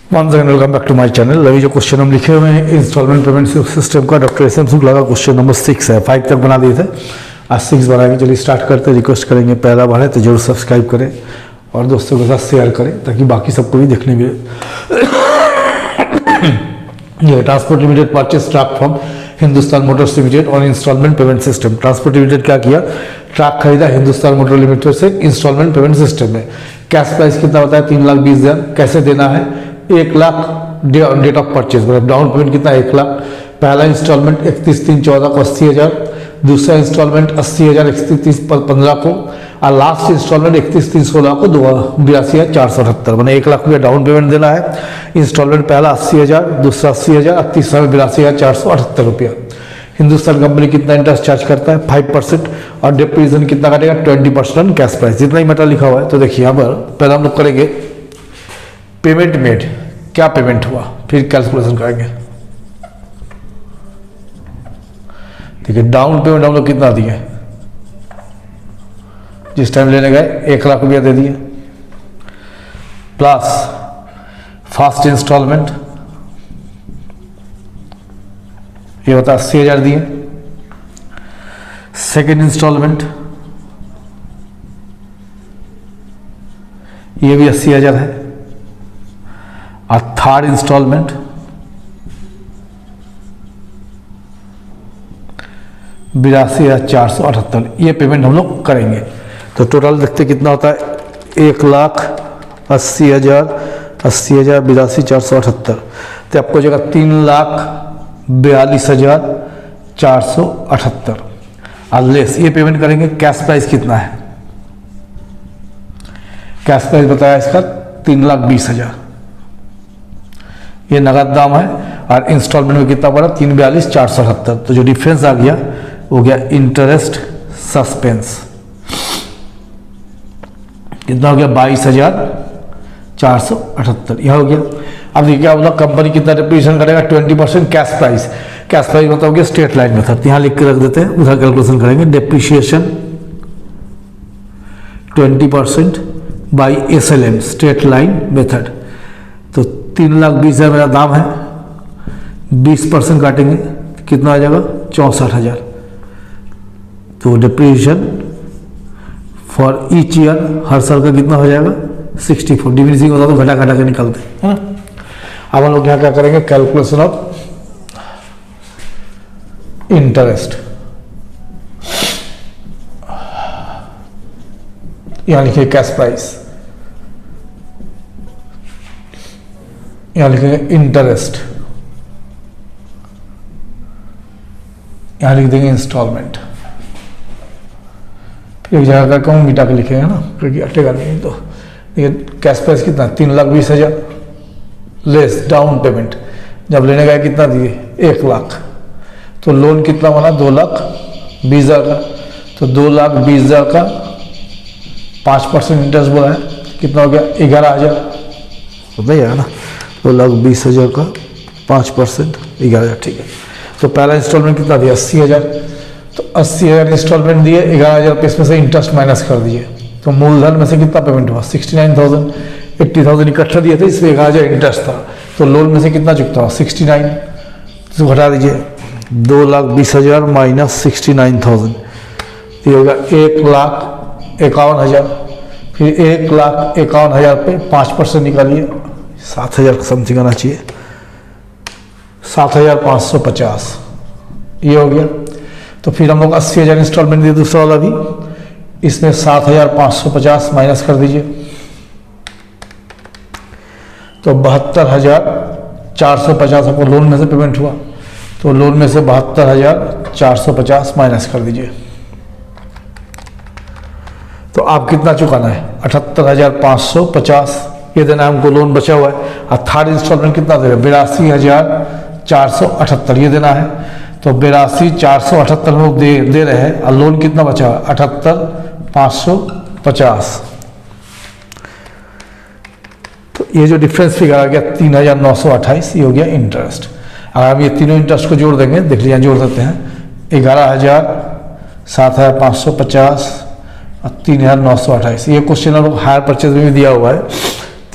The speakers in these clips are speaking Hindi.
One second, welcome back to my channel. अभी जो क्वेश्चन हम लिखे हुए हैं इंस्टॉलमेंट पेमेंट सिस्टम का डॉक्टर एस एम शुक्ला का क्वेश्चन नंबर 6 है। 5 तक बना दिए थे, आज 6 बनाएंगे। चलिए स्टार्ट करते हैं। रिक्वेस्ट करेंगे पहला बार है तो जरूर सब्सक्राइब करें और दोस्तों के साथ शेयर करें ताकि बाकी सबको भी देखने मिले। ये transport limited purchase truck from Hindustan motors limited और installment payment system. Transport limited क्या किया, ट्रक खरीदा हिंदुस्तान मोटर लिमिटेड से इंस्टॉलमेंट पेमेंट सिस्टम में। कैश प्राइस कितना होता है 3,20,000। कैसे देना है 1 लाख डेट ऑफ परचेज, मतलब डाउन पेमेंट कितना 1 लाख। पहला इंस्टॉलमेंट 31/3/14 को 80,000, दूसरा इंस्टॉलमेंट 80,000 31/3/15 को, और लास्ट इंस्टॉलमेंट 31/3/16 को 82,478, मैंने 1 लाख रुपया डाउन पेमेंट देना है। इंस्टॉलमेंट पहला 80,000, दूसरा 80,000 और तीसरा 82,478 रुपया। हिंदुस्तान कंपनी कितना इंटरेस्ट चार्ज करता है 5%, और डिप्रीजन कितना काटेगा 20% कैश प्राइस, जितना ही मैटर लिखा हुआ है। तो देखिए यहाँ पर पहले हम लोग करेंगे पेमेंट मेड, क्या पेमेंट हुआ, फिर कैलकुलेशन करेंगे। देखिए डाउन पेमेंट हम लोग कितना दिए, जिस टाइम लेने गए 1 लाख रुपया दे दिए, प्लस फर्स्ट इंस्टॉलमेंट ये होता है 80,000 दिए। सेकेंड इंस्टॉलमेंट ये भी 80,000 है, और थर्ड इंस्टॉलमेंट 82,478, ये पेमेंट हम लोग करेंगे। तो टोटल देखते कितना होता है 1,80,000 82,478, तो आपको जगह 3,42,478 और लेस ये पेमेंट करेंगे। कैश प्राइस कितना है, कैश प्राइस बताया इसका 3,20,000, ये नगद दाम है, और इंस्टॉलमेंट में कितना पड़ा 3,42,478। तो जो डिफरेंस आ गया वो गया इंटरेस्ट सस्पेंस, कितना हो गया 22,478, यह हो गया। अब देखिए क्या बोला, कंपनी कितना डिप्रीशिएशन करेगा 20% कैश प्राइस। कैश प्राइस मतलब हो गया स्ट्रेट लाइन मेथड, यहाँ लिख के रख देते हैं, उधर कैलकुलेशन करेंगे। Depreciation 20% by SLM straight line method. तो 3,20,000 मेरा दाम है, 20% काटेंगे कितना आ जाएगा 64,000। तो डिप्रीशिएशन फॉर ईच ईयर हर साल का कितना हो जाएगा 64। डिमिनिशिंग होता तो घटा घटा के निकालते हैं। अब हम लोग यहाँ क्या करेंगे, कैलकुलेशन ऑफ इंटरेस्ट। यहाँ लिखिए कैश प्राइस, यहाँ लिखेंगे इंटरेस्ट, यहाँ लिख देंगे इंस्टॉलमेंट। एक जगह का कौन मिटा के लिखेंगे ना, क्योंकि अटेगा नहीं। तो देखिए कैश प्राइस कितना 3,20,000 लेस डाउन पेमेंट, जब लेने गए कितना दिए 1 लाख। तो लोन कितना बना 2,20,000 का, तो 2,20,000 का 5% इंटरेस्ट बोला है, कितना हो गया 11,000, होता ही है ना। 2,20,000 का 5% 11,000, ठीक है। तो पहला इंस्टॉलमेंट कितना दिया 80,000, तो 80,000 इंस्टॉलमेंट दिए, 11,000 रुपये इसमें से इंटरेस्ट माइनस कर दीजिए। तो मूलधन में से कितना पेमेंट हुआ 69,000, 80,000 इकट्ठा दिए थे, इसमें 11,000 इंटरेस्ट था। तो लोन में से कितना चुकता हुआ 69, तो घटा दीजिए 2,20,000 माइनस 69,000, ये होगा 1,51,000। फिर 1,51,000 पे 5% निकालिए, 7,000 समथिंग आना चाहिए, 7,550, ये हो गया। तो फिर हम लोग 80,000 इंस्टॉलमेंट दिए दूसरा वाला भी, इसमें 7,550 माइनस कर दीजिए, तो 72,450 आपको लोन में से पेमेंट हुआ। तो लोन में से 72,450 माइनस कर दीजिए, तो आप कितना चुकाना है 78,550, ये देना है हमको, लोन बचा हुआ है। और थर्ड इंस्टॉलमेंट कितना दे रहे 82,478, ये देना है। तो 82,478 लोग दे रहे हैं, और लोन कितना बचा हुआ 78,550। तो ये जो डिफरेंस फिगर आ गया 3,928, ये हो गया इंटरेस्ट। अगर हम ये तीनों इंटरेस्ट को जोड़ देंगे, देख लीजिए जोड़ देते हैं, 11,000, 7,550 और 3,928। ये क्वेश्चन हम लोग हायर परचेज में भी दिया हुआ है,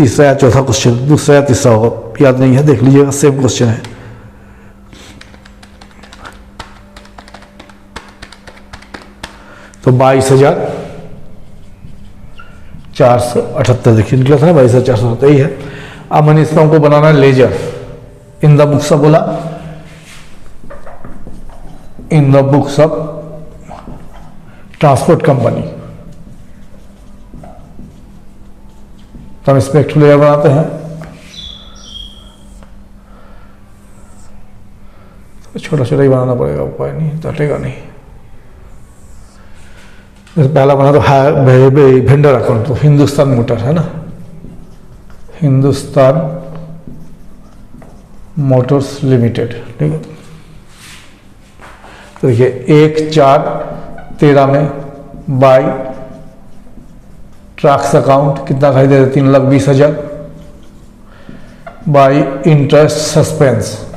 तीसरा या चौथा क्वेश्चन, दूसरा या तीसरा होगा, याद नहीं है, देख लीजिएगा, सेम क्वेश्चन है। तो 22,478 देखिए निकला था ना, 22,478 यही है। अब मैंने इसका हमको बनाना है ledger in the books of, बोला in the books of transport company. तो हम इसमें एक लेयर बनाते हैं, तो छोटा छोटा ही बनाना पड़ेगा, उपाय नहीं, तटेगा नहीं। पहला बना तो वेंडर अकाउंट, तो हिंदुस्तान मोटर है ना, हिंदुस्तान मोटर्स लिमिटेड, ठीक है। तो देखिए 1/4/13 में बाई ट्रक्स अकाउंट कितना खरीदे थे, 3,20,000 by interest suspense,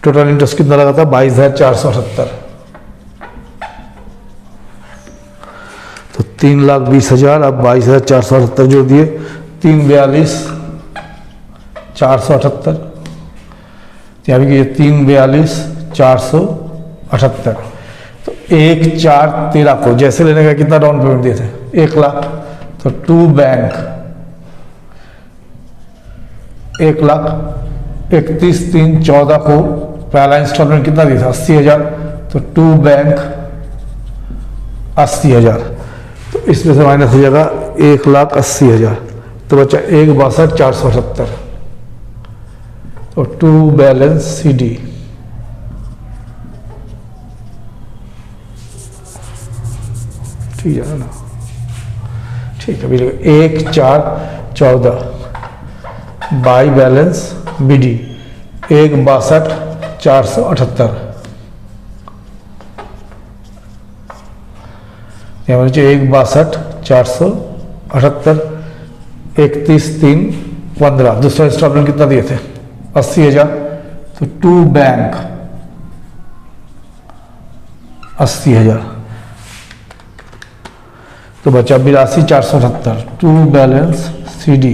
total interest कितना लगा था 22,478। तो 3,20,000 अब 22,478 जोड़ दिए, 3,42,478, यहाँ भी 3,42,478। तो 1/4/13 को जैसे लेने का कितना डाउन पेमेंट दिए थे 1 लाख, तो टू बैंक 1,31,3,14 को पहला इंस्टॉलमेंट कितना दिया था 80,000, तो टू बैंक 80,000, तो इसमें से माइनस हो जाएगा 1,80,000, तो बचा 1,62,478, तो टू बैलेंस CD। ठीक है ना, ठीक है। 1/4/14 बाई बैलेंस BD 1,62,478, यहाँ 1,62,478, 31,3,15। दूसरा इंस्टॉलमेंट कितना दिए थे 80,000, तो टू बैंक 80,000, तो बचा 82,478, टू बैलेंस CD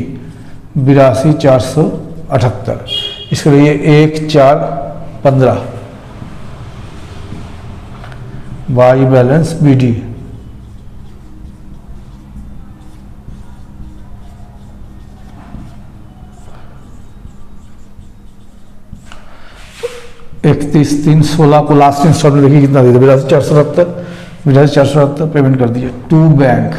82,478। इसके लिए 1/4/15 बाई बैलेंस BD 31,3,16 को लास्ट इंस्टॉलमेंट देखिए कितना दिया, 82,470 पेमेंट कर दीजिए, टू बैंक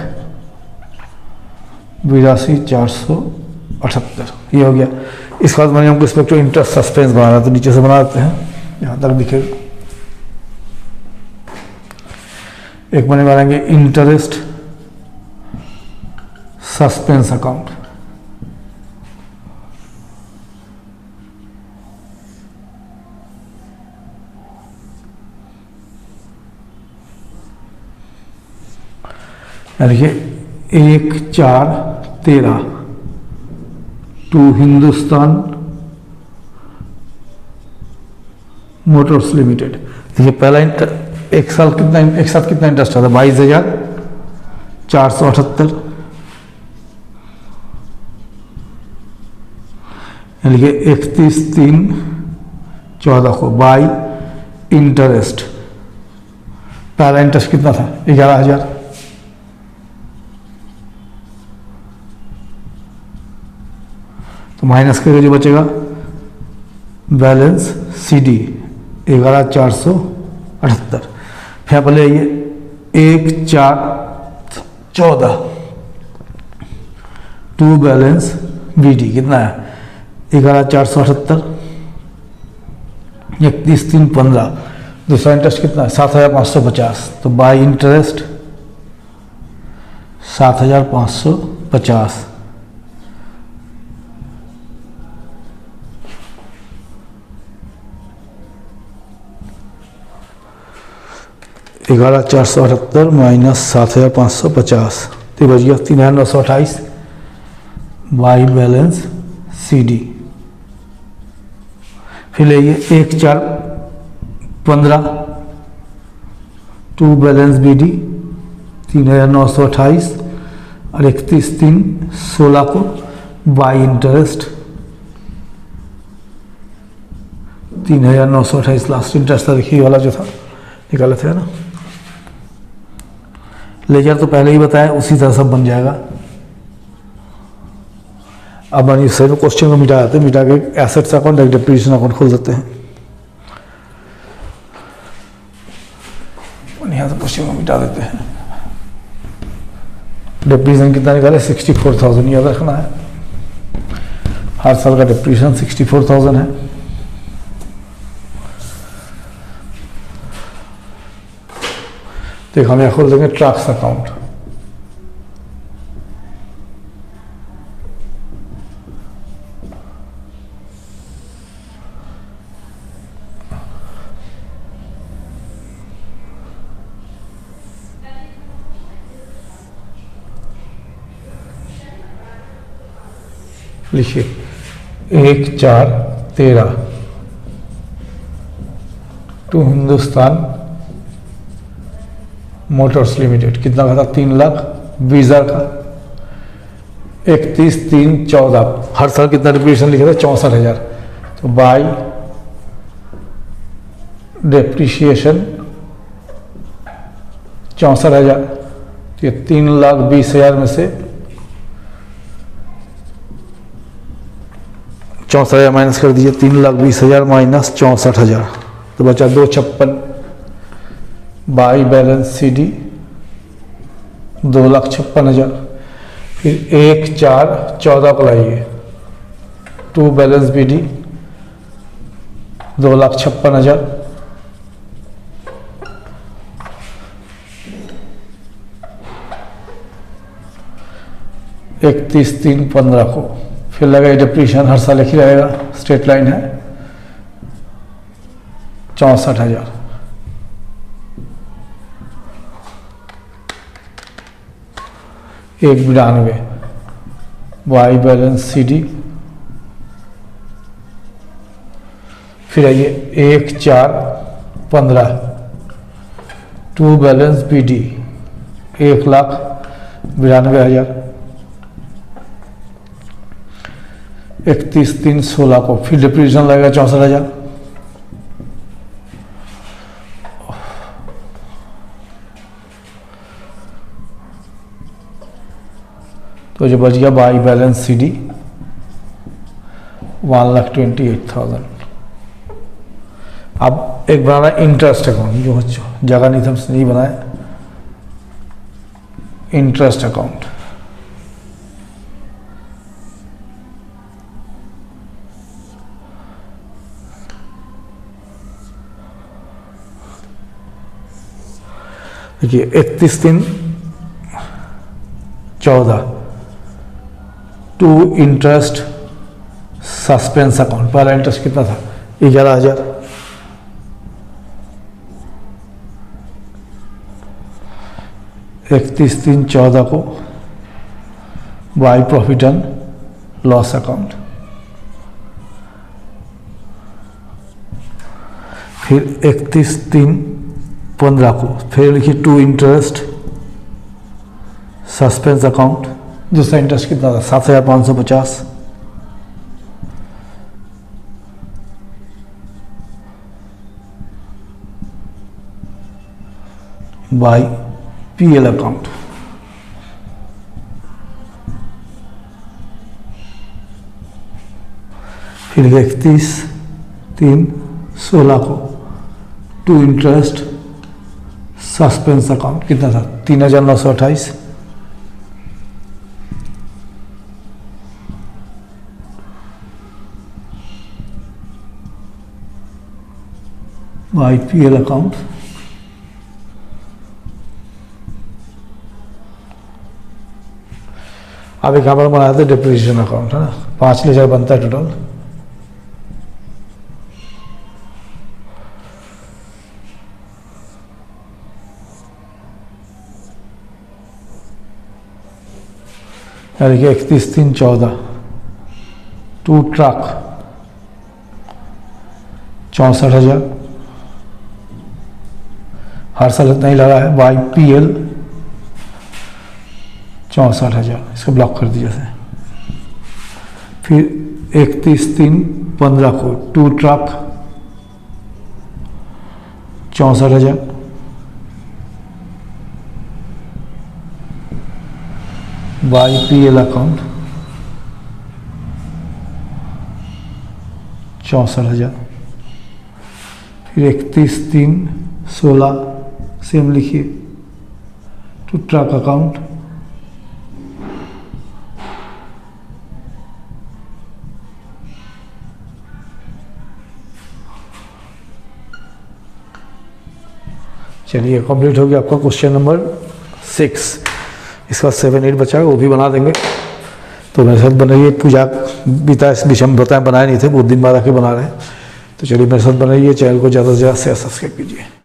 82,478, ये हो गया। इसके बाद मैंने हमको इसमें जो इंटरेस्ट सस्पेंस बनाना, तो नीचे से बना देते हैं, यहाँ तक दिखे। एक मैंने बनाएंगे इंटरेस्ट सस्पेंस अकाउंट, देखिए 1/4/13 टू हिंदुस्तान मोटर्स लिमिटेड। देखिए पहला एक साथ कितना इंटरेस्ट आता है 22,478, लिखिए 31,3,14 को बाई इंटरेस्ट, पहला इंटरेस्ट कितना था 11,000, तो माइनस करके जो बचेगा बैलेंस CD 11,478। फिर पहले आइए 1/4/14 टू बैलेंस BD कितना है 11,478, 31,3,15। दूसरा इंटरेस्ट कितना है 7,550, तो बाई इंटरेस्ट 7,550 11,478 माइनस 7,550, तो बच गया 3,928 बाई बैलेंस CD। फिर लेइए 1/4/15 टू बैलेंस BD 3,928, और 31/3/16 को बाई इंटरेस्ट 3,928 लास्ट इंटरेस्ट था। देखिए वाला जो था निकाले थे ना, लेजर तो पहले ही बताया, उसी तरह सब बन जाएगा। अब हम इस क्वेश्चन को मिटा देते हैं, मिटा के एसेट्स अकाउंट एक डिप्रीशिएशन अकाउंट खोल देते हैं। यहाँ से क्वेश्चन को मिटा देते हैं। डिप्रीशिएशन कितना निकाले? 64,000 याद रखना है। हर साल का डिप्रीशिएशन 64,000 है। देखो हम यहाँ खोल देंगे ट्रक्स अकाउंट। लिखिए 1/4/13 टू हिंदुस्तान मोटर्स लिमिटेड। कितना का था? 3,20,000 का। 31/3/14 हर साल कितना डिप्रीशिएशन लिखा था? 64,000। तो बाई डिप्रीशिएशन 64,000। तो ये 3,20,000 में से 64,000 माइनस कर दीजिए। 3,20,000 माइनस 64,000 तो बचा 256 बाई बैलेंस CD 2,56,000। फिर 1/4/14 को लाइए, टू बैलेंस BD 2,56,000। एक 31/3/15 को फिर लगा डिप्रीशिएशन हर साल एक ही रहेगा, स्ट्रेट लाइन है 64,000। एक 92 बाई बैलेंस CD। फिर आइए 1/4/15 टू बैलेंस BD 1,92,000। 31/3/16 को फिर डिप्रीशिएशन लगेगा 64,000। तो जो बच गया बाई बैलेंस CD 1,28,000। अब एक बनाना इंटरेस्ट अकाउंट, जो जगह नहीं था उसने नहीं बनाया। इंटरेस्ट अकाउंट देखिए 31/3/14 टू इंटरेस्ट सस्पेंस अकाउंट। पहला इंटरेस्ट कितना था? 11,000। एक 31/3/14 को by profit and loss account. फिर 31/3/15 को फिर लिखिए टू इंटरेस्ट सस्पेंस अकाउंट। दूसरा इंटरेस्ट कितना था? 7,550 बाई PL अकाउंट। फिर 31/3/16 को टू इंटरेस्ट सस्पेंस अकाउंट कितना था? 3,928 बाई PL अकाउंट। अब एक यहाँ पर बनाया था डिप्रीशिएशन अकाउंट, है ना। 5,000 बनता है टोटल। देखिए 31/3/14 टू ट्रक 64,000 हर साल इतना ही लगा है बाई PL 64,000, इसको ब्लॉक कर दिया जाए। फिर 31/3/15 को 2 ट्रक 64,000, YPL अकाउंट 64,000। फिर 31/3/16 सेम लिखिए, 2 ट्रक अकाउंट 64,000। चलिए कंप्लीट हो गया आपका क्वेश्चन नंबर 6। इसका 7, 8 बचा, वो भी बना देंगे। तो मेरे साथ बनाइए, पूजा बीता इस बीच हम बताए बनाए नहीं थे, बहुत दिन बाद आके बना रहे हैं। तो चलिए मेरे साथ बनाइए, चैनल को ज़्यादा से ज़्यादा शेयर सब्सक्राइब कीजिए।